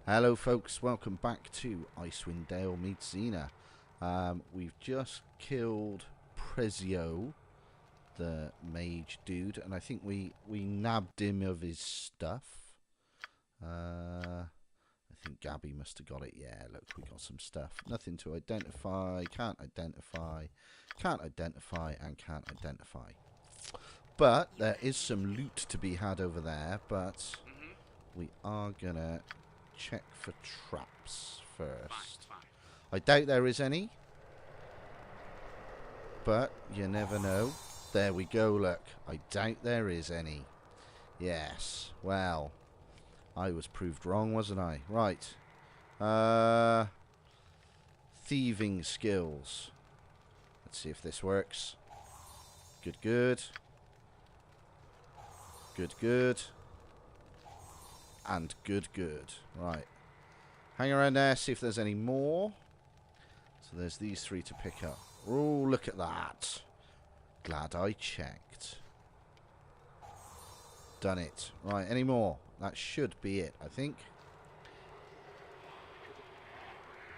Hello folks, welcome back to Icewind Dale meets Xena. We've just killed Prezio, the mage dude, and I think we nabbed him of his stuff. I think Gabby must have got it. Yeah, look, we got some stuff. Nothing to identify, can't identify, can't identify, and can't identify. But there is some loot to be had over there, but we are gonna check for traps first. I doubt there is any, but you never know. There we go, look. I doubt there is any. Yes, well, I was proved wrong, wasn't I? Right. Thieving skills. Let's see if this works. Good, good. Good, good. And good, good. Right. Hang around there, see if there's any more. So there's these three to pick up. Oh, look at that. Glad I checked. Done it. Right, any more? That should be it, I think.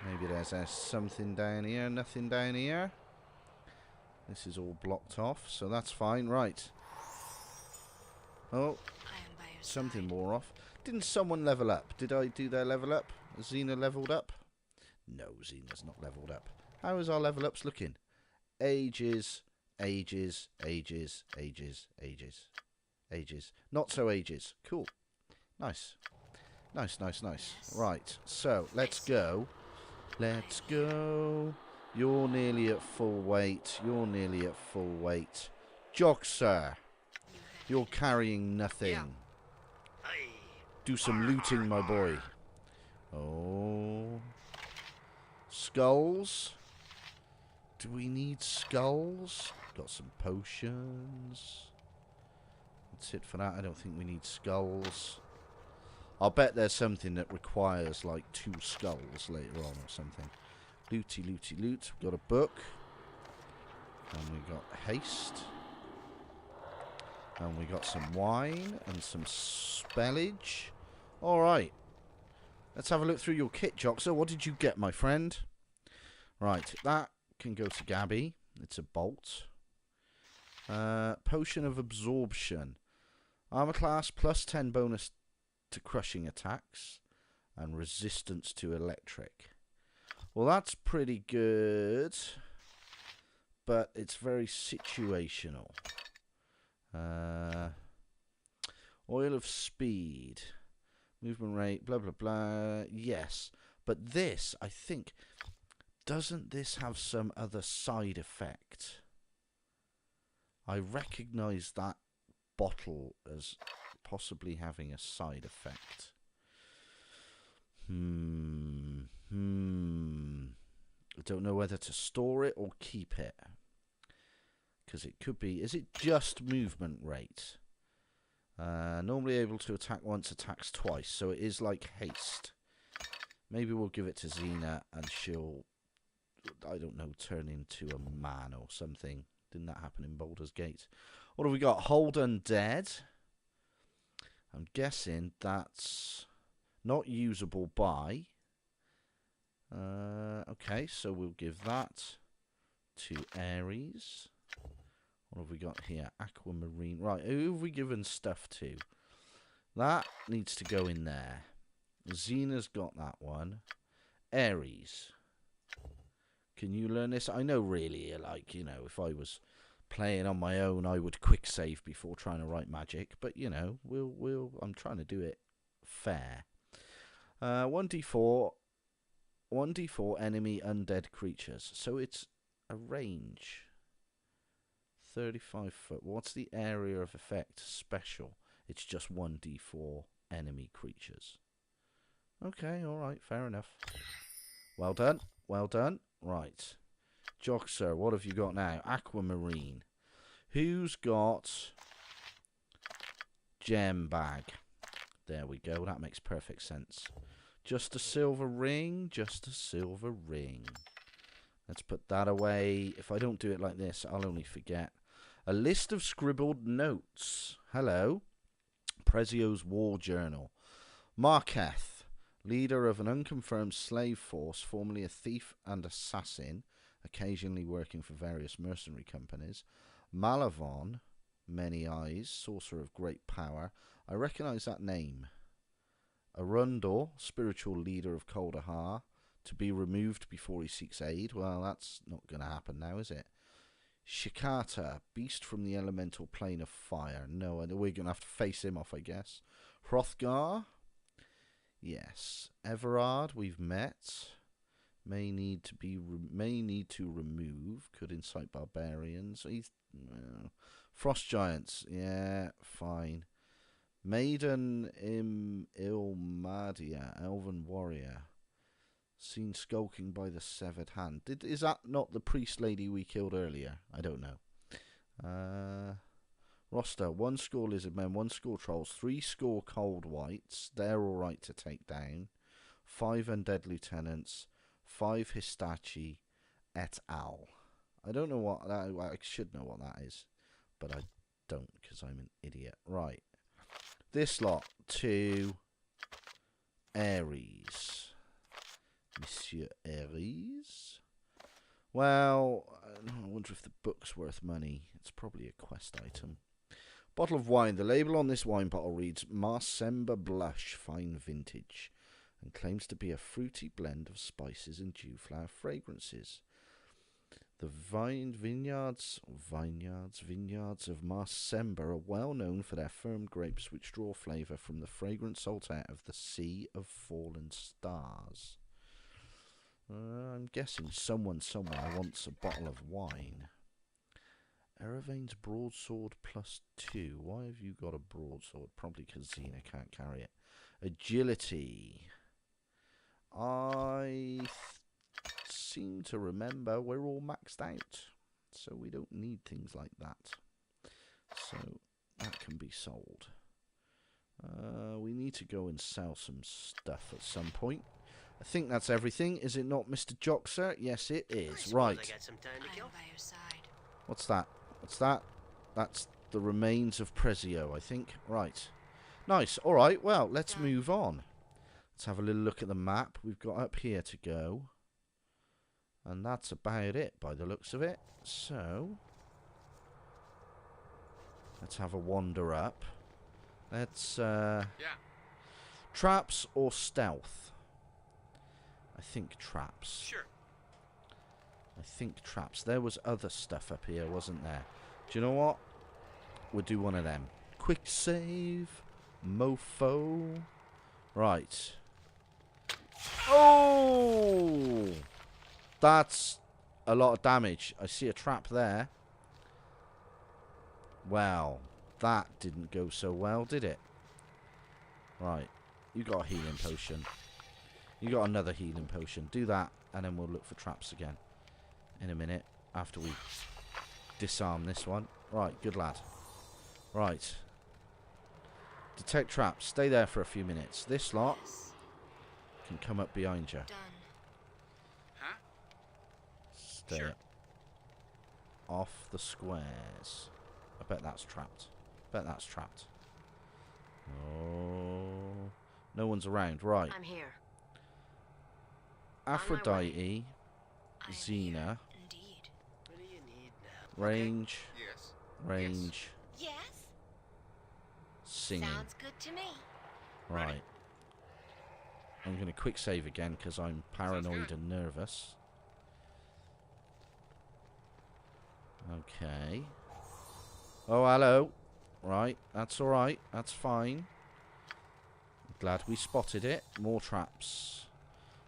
Maybe there's something down here. Nothing down here. This is all blocked off, so that's fine. Right. Oh, something more off. Didn't someone level up? Did I do their level up? Xena leveled up? No, Xena's not leveled up. How is our level ups looking? Ages, ages, ages, ages, ages, ages. Not so ages. Cool. Nice. Nice, nice, nice. Right, so let's go. Let's go. You're nearly at full weight. You're nearly at full weight. Joxer, you're carrying nothing. Do some looting, my boy. Oh. Skulls. Do we need skulls? Got some potions. That's it for that. I don't think we need skulls. I'll bet there's something that requires like 2 skulls later on or something. Looty, looty, loot. We've got a book. And we got haste. And we got some wine and some spellage. Alright. Let's have a look through your kit, Joxer. What did you get, my friend? Right, that can go to Gabby. It's a bolt. Potion of absorption. Armor class plus 10 bonus to crushing attacks. And resistance to electric. Well, that's pretty good. But it's very situational. Oil of speed. Movement rate, blah, blah, blah. Yes. But this, I think, doesn't this have some other side effect? I recognise that bottle as possibly having a side effect. I don't know whether to store it or keep it. Because it could be... Is it just movement rate? Normally able to attack once, attacks twice. So it is like haste. Maybe we'll give it to Xena and she'll, I don't know, turn into a man or something. Didn't that happen in Baldurs Gate? What have we got? Hold Undead. I'm guessing that's not usable by. Okay, so we'll give that to Ares. What have we got here? Aquamarine. Right, who have we given stuff to? That needs to go in there. Xena's got that one. Ares. Can you learn this? I know really, like, you know, if I was playing on my own, I would quick save before trying to write magic. But, you know, I'm trying to do it fair. 1d4 enemy undead creatures. So it's a range. 35 foot. What's the area of effect? Special. It's just 1d4 enemy creatures. Okay, alright, fair enough. Well done, well done. Right. Joxer, what have you got now? Aquamarine. Who's got gem bag? There we go, that makes perfect sense. Just a silver ring, just a silver ring. Let's put that away. If I don't do it like this, I'll only forget. A list of scribbled notes. Hello. Prezio's War Journal. Marketh. Leader of an unconfirmed slave force, formerly a thief and assassin, occasionally working for various mercenary companies. Malavon, Many Eyes, sorcerer of great power. I recognise that name. Arundel, spiritual leader of Koldahar, to be removed before he seeks aid. Well, that's not going to happen now, is it? Shikata, beast from the elemental plane of fire. No, we're going to have to face him off, I guess. Hrothgar, yes. Everard, we've met. May need to remove. Could incite barbarians. Frost giants, yeah, fine. Maiden Ilmadia, elven warrior. Seen skulking by the severed hand. Is that not the priest lady we killed earlier? I don't know. Roster, 1 score lizard men, 1 score trolls, 3 score cold whites. They're alright to take down. 5 undead lieutenants, 5 Histachi et al. I don't know what that is. I should know what that is, but I don't because I'm an idiot. Right. This lot to Ares. Monsieur Ares. Well, I wonder if the book's worth money. It's probably a quest item. Bottle of wine. The label on this wine bottle reads Marsember Blush Fine Vintage and claims to be a fruity blend of spices and dewflower fragrances. The vineyards of Marsember are well known for their firm grapes which draw flavour from the fragrant salt air of the Sea of Fallen Stars. I'm guessing someone somewhere wants a bottle of wine. Eravain's broadsword +2. Why have you got a broadsword? Probably because Xena can't carry it. Agility. I seem to remember we're all maxed out, so we don't need things like that. So that can be sold. We need to go and sell some stuff at some point. I think that's everything. Is it not, Mr. Joxer? Yes, it is. Right. What's that? What's that? That's the remains of Prezio, I think. Right. Nice. All right. Well, let's move on. Let's have a little look at the map. We've got up here to go. And that's about it by the looks of it. So, let's have a wander up. Let's, traps or stealth? I think traps. Sure. I think traps. There was other stuff up here, wasn't there? Do you know what? We'll do one of them. Quick save. Mofo. Right. Oh! That's a lot of damage. I see a trap there. Well, that didn't go so well, did it? Right. You got a healing potion. You got another healing potion. Do that, and then we'll look for traps again in a minute after we disarm this one. Right, good lad. Right. Detect traps. Stay there for a few minutes. This lot can come up behind you. Huh? Stay Sure. off the squares. I bet that's trapped. Bet that's trapped. Oh, no one's around. Right. I'm here. Aphrodite, Xena, Indeed. What do you need now? range, Yes. range, Yes. singing. Sounds good to me. Right. I'm going to quick save again because I'm paranoid and nervous. Okay. Oh, hello. Right, that's alright. That's fine. Glad we spotted it. More traps.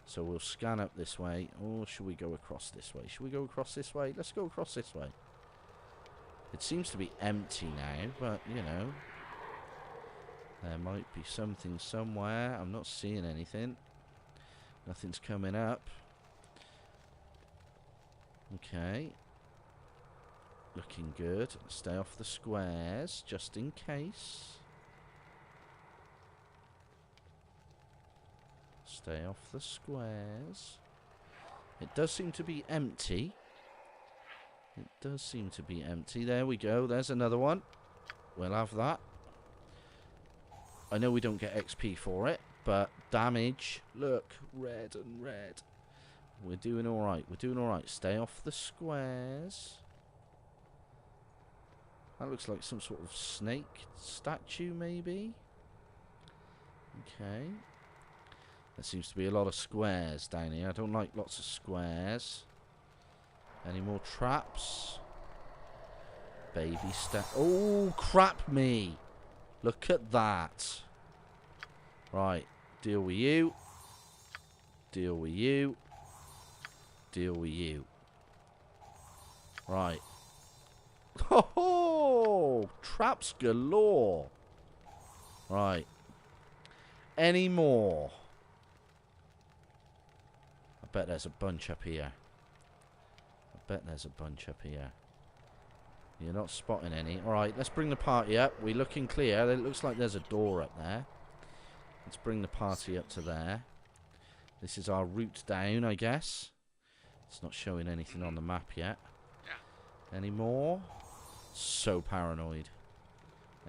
So we'll scan up this way. Or should we go across this way? Should we go across this way? Let's go across this way. It seems to be empty now, but, you know. There might be something somewhere. I'm not seeing anything. Nothing's coming up. Okay. Looking good. Stay off the squares, just in case. Stay off the squares. It does seem to be empty. It does seem to be empty. There we go. There's another one. We'll have that. I know we don't get XP for it, but damage. Look, red and red. We're doing alright. We're doing alright. Stay off the squares. That looks like some sort of snake statue, maybe. Okay. There seems to be a lot of squares down here. I don't like lots of squares. Any more traps? Baby step. Oh, crap me. Look at that. Right. Deal with you. Deal with you. Deal with you. Right. Oh, traps galore. Right. Any more? I bet there's a bunch up here. I bet there's a bunch up here. You're not spotting any. Alright, let's bring the party up. We're looking clear. It looks like there's a door up there. Let's bring the party up to there. This is our route down, I guess. It's not showing anything on the map yet. Any more? So paranoid.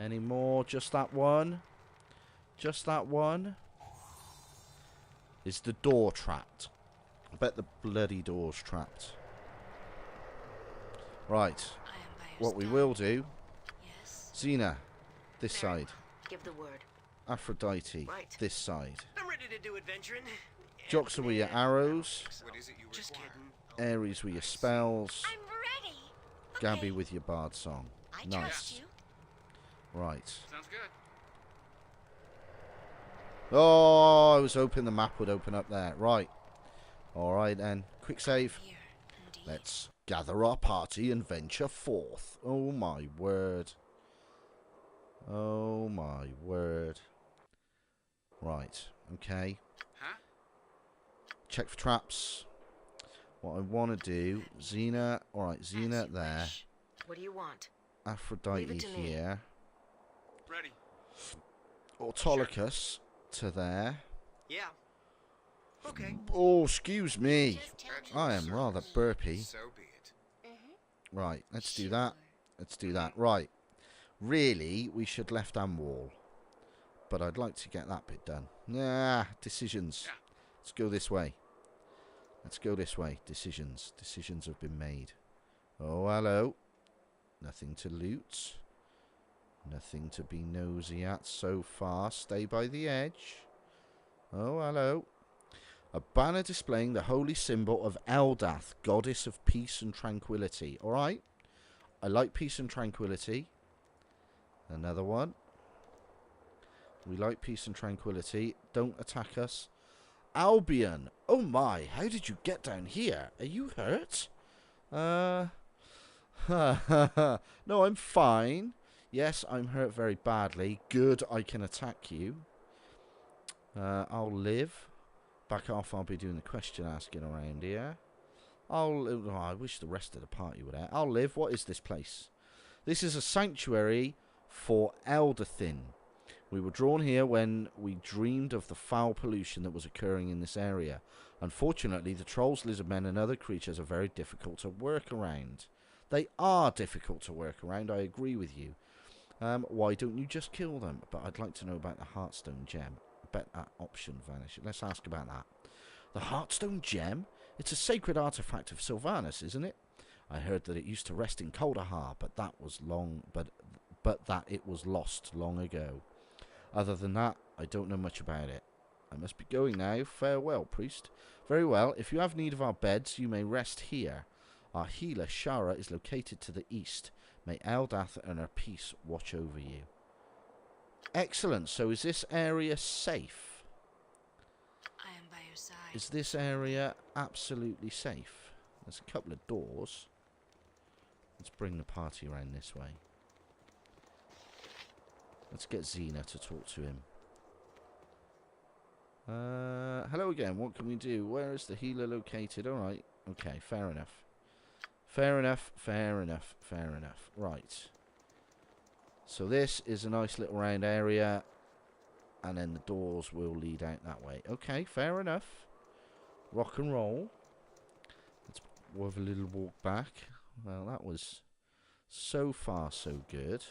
Any more? Just that one? Just that one? Is the door trapped? I bet the bloody door's trapped. Right. What we will do... Yes. Xena, this side. Give the word. Aphrodite, Right. this side. I'm ready to do adventuring. Joxer with your arrows. What is it you Just kidding. Ares with your spells. I'm ready. Gabby with your bard song. I Nice. trust you. Right. Sounds good. Oh, I was hoping the map would open up there. Right. Alright then. Quick save. Here, indeed. Let's gather our party and venture forth. Oh my word. Oh my word. Right. Okay. Huh? Check for traps. What I want to do, Xena. Alright, As Xena you there. wish. What do you want? Aphrodite Leave it to me. here. Ready. Autolycus to there. Yeah. Okay. Oh, excuse me. Just tell me. I am rather burpy. So be it. Right, let's do that. Let's do that. Right. Really, we should left-hand wall. But I'd like to get that bit done. Nah, decisions. Yeah. Let's go this way. Let's go this way. Decisions. Decisions have been made. Oh, hello. Nothing to loot. Nothing to be nosy at so far. Stay by the edge. Oh, hello. A banner displaying the holy symbol of Eldath, goddess of peace and tranquility. Alright. I like peace and tranquility. Another one. We like peace and tranquility. Don't attack us. Albion. Oh my, how did you get down here? Are you hurt? No, I'm fine. Yes, I'm hurt very badly. Good, I can attack you. I'll live. Back off, I'll be doing the question asking around here. I wish the rest of the party were there. I'll live. What is this place? This is a sanctuary for Eldathin. We were drawn here when we dreamed of the foul pollution that was occurring in this area. Unfortunately, the trolls, lizardmen, and other creatures are very difficult to work around. They are difficult to work around, I agree with you. Why don't you just kill them? But I'd like to know about the Heartstone Gem. I bet that option vanished. Let's ask about that. The Heartstone Gem? It's a sacred artifact of Sylvanas, isn't it? I heard that it used to rest in Kaldahar, but that was that it was lost long ago. Other than that, I don't know much about it. I must be going now. Farewell, priest. Very well. If you have need of our beds, you may rest here. Our healer, Shara, is located to the east. May Eldath and her peace watch over you. Excellent. So is this area safe? I am by your side. Is this area absolutely safe? There's a couple of doors. Let's bring the party around this way. Let's get Xena to talk to him. Hello again. What can we do? Where is the healer located? Alright. Okay, fair enough. Fair enough, fair enough, fair enough. Right. So this is a nice little round area. And then the doors will lead out that way. Okay, fair enough. Rock and roll. Let's have a little walk back. Well, that was so far so good.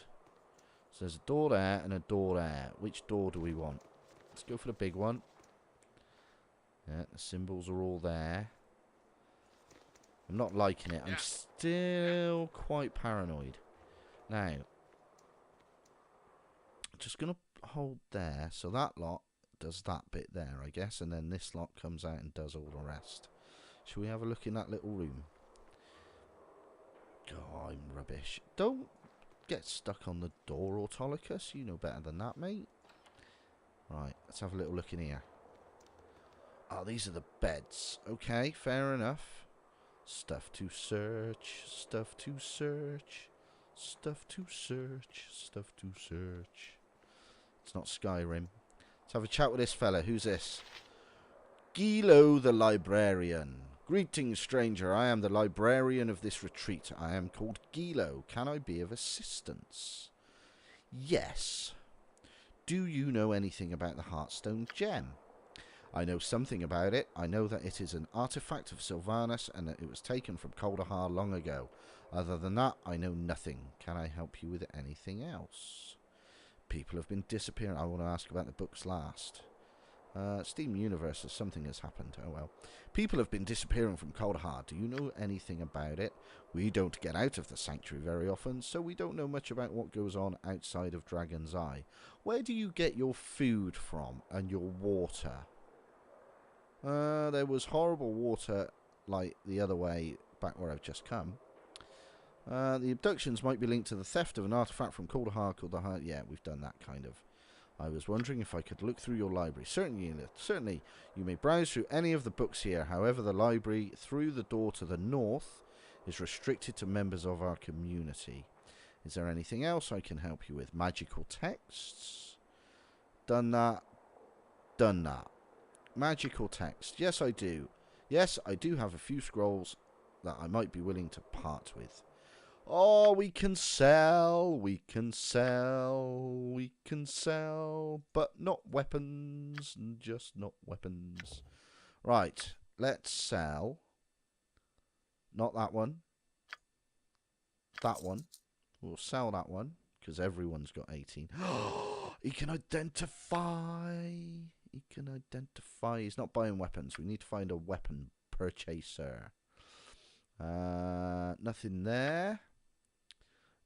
So there's a door there and a door there. Which door do we want? Let's go for the big one. Yeah, the symbols are all there. I'm not liking it. I'm Yeah. still quite paranoid. Now, just going to hold there. So that lot does that bit there, I guess. And then this lot comes out and does all the rest. Shall we have a look in that little room? God, I'm rubbish. Don't get stuck on the door, Autolycus. You know better than that, mate. Right, let's have a little look in here. Oh, these are the beds. Okay, fair enough. Stuff to search, stuff to search, stuff to search, stuff to search. It's not Skyrim. Let's have a chat with this fella. Who's this? Gilo the librarian. Greetings, stranger. I am the librarian of this retreat. I am called Gilo. Can I be of assistance? Yes. Do you know anything about the Heartstone gem? I know something about it. I know that it is an artifact of Sylvanus and that it was taken from Kaldahar long ago. Other than that, I know nothing. Can I help you with anything else? People have been disappearing. I want to ask about the books last. Steam Universe, something has happened. Oh well. People have been disappearing from Kaldahar. Do you know anything about it? We don't get out of the sanctuary very often, so we don't know much about what goes on outside of Dragon's Eye. Where do you get your food from and your water? There was horrible water, like the other way back where I've just come. The abductions might be linked to the theft of an artifact from Kaldahar. Yeah, we've done that kind of. I was wondering if I could look through your library. Certainly, you may browse through any of the books here. However, the library through the door to the north is restricted to members of our community. Is there anything else I can help you with? Magical texts? Done that. Done that. Magical text. Yes, I do. Yes, I do have a few scrolls that I might be willing to part with. Oh, we can sell, we can sell, we can sell, but not weapons, just not weapons. Right, let's sell. Not that one. That one. We'll sell that one, because everyone's got 18. He can identify. He can identify. He's not buying weapons. We need to find a weapon purchaser. Nothing there.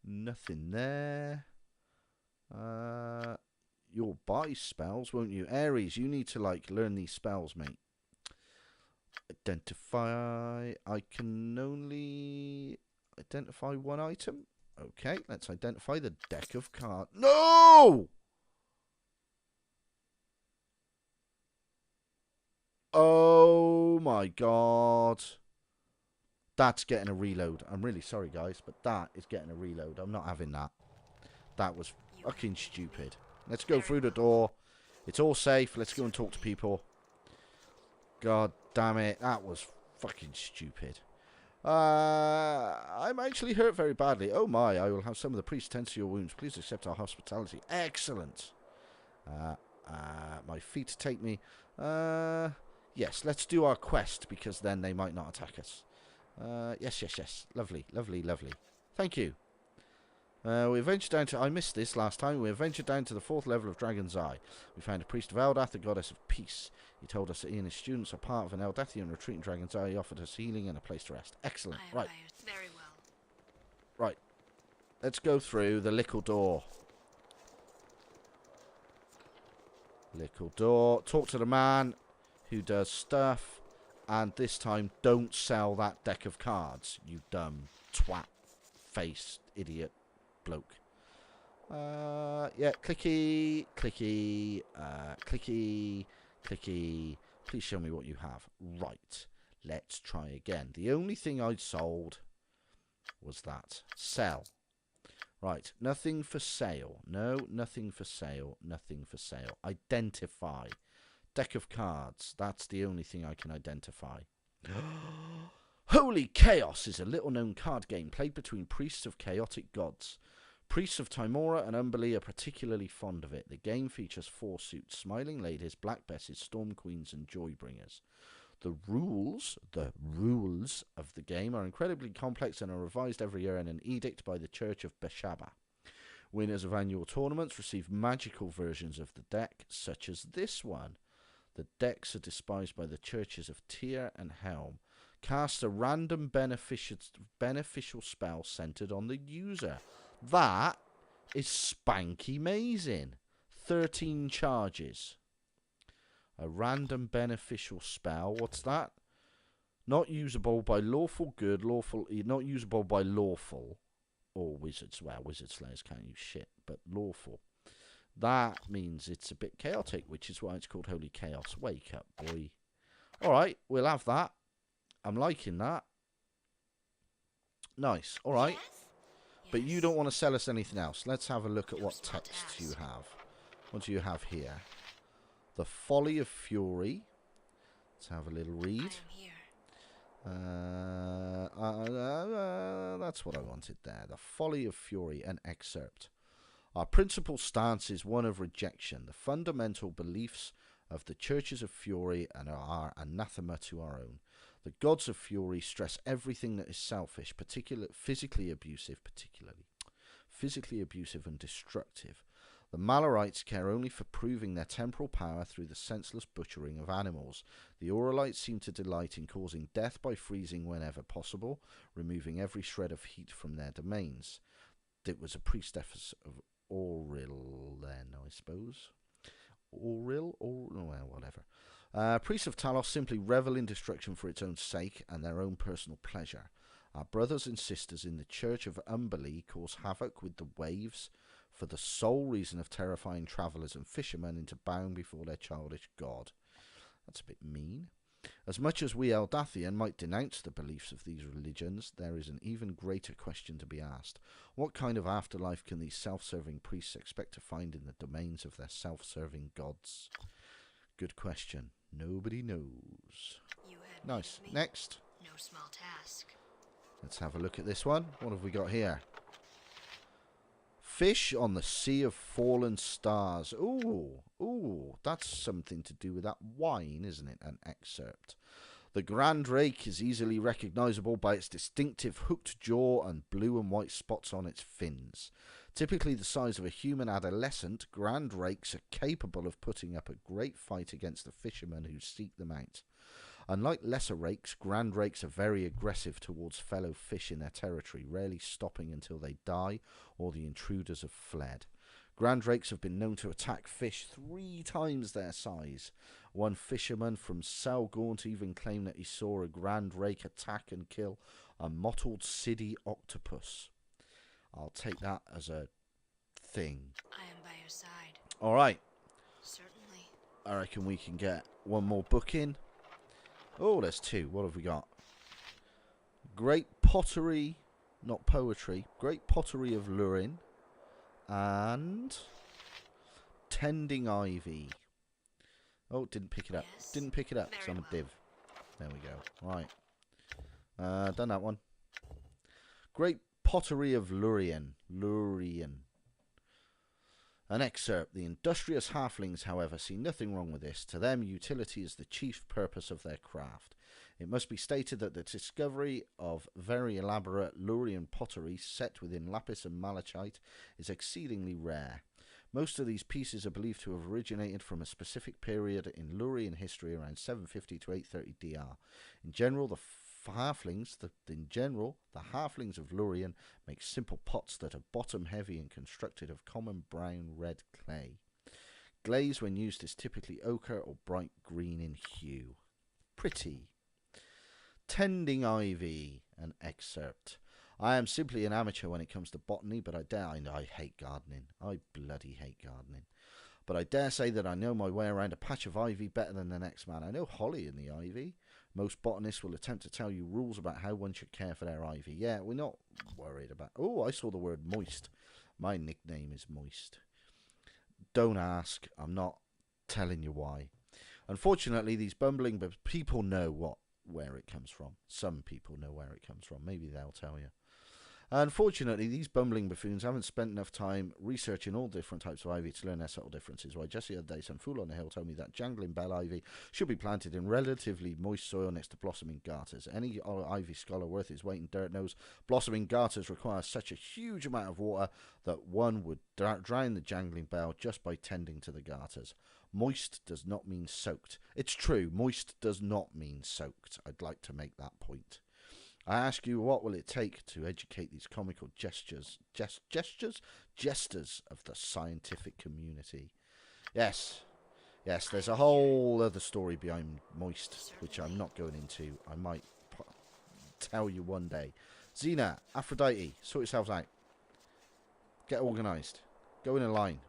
Nothing there. You'll buy spells, won't you? Ares, you need to, like, learn these spells, mate. Identify. I can only identify one item. Okay, let's identify the deck of cards. No! Oh, my God. That's getting a reload. I'm really sorry, guys, but that is getting a reload. I'm not having that. That was fucking stupid. Let's go through the door. It's all safe. Let's go and talk to people. God damn it. That was fucking stupid. I'm actually hurt very badly. Oh my, I will have some of the priests tend to your wounds. Please accept our hospitality. Excellent. My feet take me. Yes, let's do our quest, because then they might not attack us. Yes. Lovely. Thank you. We ventured down to... I missed this last time. We ventured down to the 4th level of Dragon's Eye. We found a priest of Eldath, the goddess of peace. He told us that he and his students are part of an Eldathian retreat in Dragon's Eye. He offered us healing and a place to rest. Excellent. Right. Very well. Right. Let's go through the Lickle door. Lickle door. Talk to the man who does stuff. And this time, don't sell that deck of cards, you dumb twat face idiot bloke. Yeah, clicky, clicky, clicky, clicky. Please show me what you have. Right, let's try again. The only thing I'd sold was that. Sell. Right, nothing for sale. No, nothing for sale. Nothing for sale. Identify. Deck of cards. That's the only thing I can identify. Holy Chaos is a little-known card game played between priests of chaotic gods. Priests of Timora and Umberlee are particularly fond of it. The game features 4 suits: Smiling Ladies, Black Besses, Storm Queens, and Joybringers. The rules of the game are incredibly complex and are revised every year in an edict by the Church of Beshaba. Winners of annual tournaments receive magical versions of the deck, such as this one. The decks are despised by the churches of Tyr and Helm. Cast a random beneficial spell centered on the user. That is spanky amazing. 13 charges. A random beneficial spell. What's that? Not usable by lawful good, not usable by lawful or wizards. Well, wizard slayers can't use shit, but lawful. That means it's a bit chaotic, which is why it's called Holy Chaos. Wake up, boy. Alright, we'll have that. I'm liking that. Nice. Alright. Yes? But you Yes. don't want to sell us anything else. Let's have a look at No what small texts you task. have. What do you have here? The Folly of Fury. Let's have a little I read. am here. That's what I wanted there. The Folly of Fury, an excerpt. Our principal stance is one of rejection. The fundamental beliefs of the churches of fury and are anathema to our own. The gods of fury stress everything that is selfish, physically abusive and destructive. The Malorites care only for proving their temporal power through the senseless butchering of animals. The Auralites seem to delight in causing death by freezing whenever possible, removing every shred of heat from their domains. It was a priestess of Auril then, I suppose. Auril? Well, whatever. Priests of Talos simply revel in destruction for its own sake and their own personal pleasure. Our brothers and sisters in the Church of Umberlee cause havoc with the waves for the sole reason of terrifying travellers and fishermen into bowing before their childish god. That's a bit mean. As much as we Eldathian might denounce the beliefs of these religions, there is an even greater question to be asked. What kind of afterlife can these self-serving priests expect to find in the domains of their self-serving gods? Good question. Nobody knows. You had Nice. me. Next. No small task. Let's have a look at this one. What have we got here? Fish on the Sea of Fallen Stars. Ooh, that's something to do with that wine, isn't it? An excerpt. The Grand Rake is easily recognisable by its distinctive hooked jaw and blue and white spots on its fins. Typically the size of a human adolescent, Grand Rakes are capable of putting up a great fight against the fishermen who seek them out. Unlike lesser rakes, Grand Rakes are very aggressive towards fellow fish in their territory, rarely stopping until they die or the intruders have fled. Grand Rakes have been known to attack fish 3 times their size. One fisherman from Selgaunt even claimed that he saw a Grand Rake attack and kill a mottled Siddy octopus. I'll take that as a thing. I am by your side. Alright, Certainly. I reckon we can get one more book in. Oh, there's 2. What have we got? Great Pottery, not poetry, Great Pottery of Lurin and Tending Ivy. Oh, didn't pick it up. Yes. Didn't pick it up because Very I'm a well. div. There we go. Right. Done that one. Great Pottery of Lurien. An excerpt. The industrious halflings, however, see nothing wrong with this. To them, utility is the chief purpose of their craft. It must be stated that the discovery of very elaborate Lurian pottery set within lapis and malachite is exceedingly rare. Most of these pieces are believed to have originated from a specific period in Lurian history around 750 to 830 DR. In general, the halflings of Lurien make simple pots that are bottom heavy and constructed of common brown red clay. Glaze when used is typically ochre or bright green in hue. Pretty. Tending Ivy, an excerpt. I am simply an amateur when it comes to botany, but I hate gardening. I bloody hate gardening. But I dare say that I know my way around a patch of ivy better than the next man. I know holly in the ivy. Most botanists will attempt to tell you rules about how one should care for their ivy. Yeah, we're not worried about... Oh, I saw the word moist. My nickname is Moist. Don't ask. I'm not telling you why. Unfortunately, these bumbling people know where it comes from. Some people know where it comes from. Maybe they'll tell you. Unfortunately, these bumbling buffoons haven't spent enough time researching all different types of ivy to learn their subtle differences. Why, just the other day, some fool on the hill told me that jangling bell ivy should be planted in relatively moist soil next to blossoming garters. Any ivy scholar worth his weight in dirt knows blossoming garters require such a huge amount of water that one would drown the jangling bell just by tending to the garters. Moist does not mean soaked. It's true, moist does not mean soaked. I'd like to make that point. I ask you, what will it take to educate these comical jesters of the scientific community? Yes, there's a whole other story behind moist, which I'm not going into. I might tell you one day. Xena, Aphrodite, sort yourselves out. Get organised. Go in a line.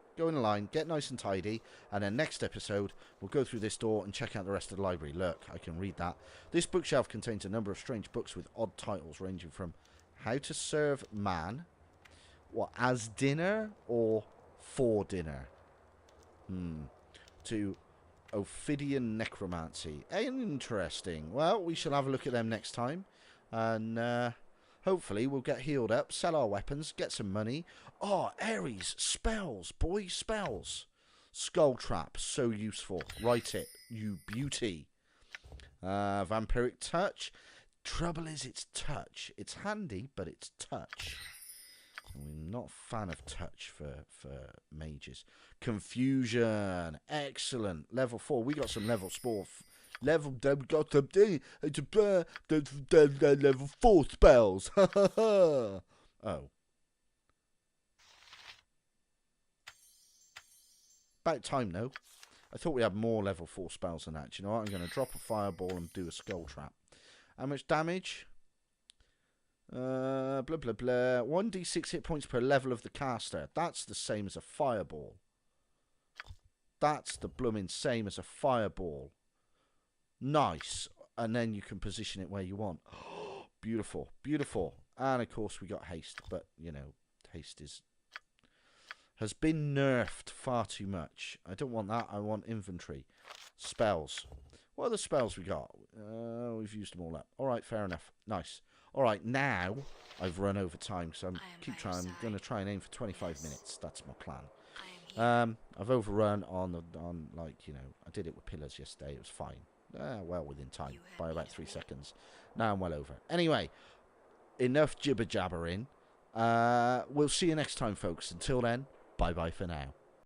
Get nice and tidy, and then next episode we'll go through this door and check out the rest of the library. Look, I can read that. This bookshelf contains a number of strange books with odd titles ranging from How to Serve Man, as dinner or for dinner, to Ophidian Necromancy. Interesting. Well, we shall have a look at them next time, and hopefully we'll get healed up, sell our weapons, get some money. Oh, Ares, spells, boy, spells. Skull trap, so useful. Write it, you beauty. Vampiric touch. Trouble is it's touch. It's handy, but it's touch. I'm not a fan of touch for mages. Confusion, excellent. Level 4, we got some level 4. Level 4 spells. Oh. About time, though. I thought we had more level 4 spells than that. Do you know what? I'm going to drop a fireball and do a skull trap. How much damage? Blah, blah, blah. 1d6 hit points per level of the caster. That's the same as a fireball. That's the blooming same as a fireball. Nice. And then you can position it where you want. Beautiful. Beautiful. And, of course, we got haste. But, you know, haste has been nerfed far too much. I don't want that. I want inventory. Spells. What other spells we got? We've used them all up. All right, fair enough. Nice. All right, now I've run over time, so I'm going to try and aim for 25 minutes. That's my plan. I've overrun on like, you know, I did it with pillars yesterday. It was fine. Well within time by about 3 seconds. Now I'm well over. Anyway, enough jibber jabbering. We'll see you next time, folks. Until then, bye bye for now.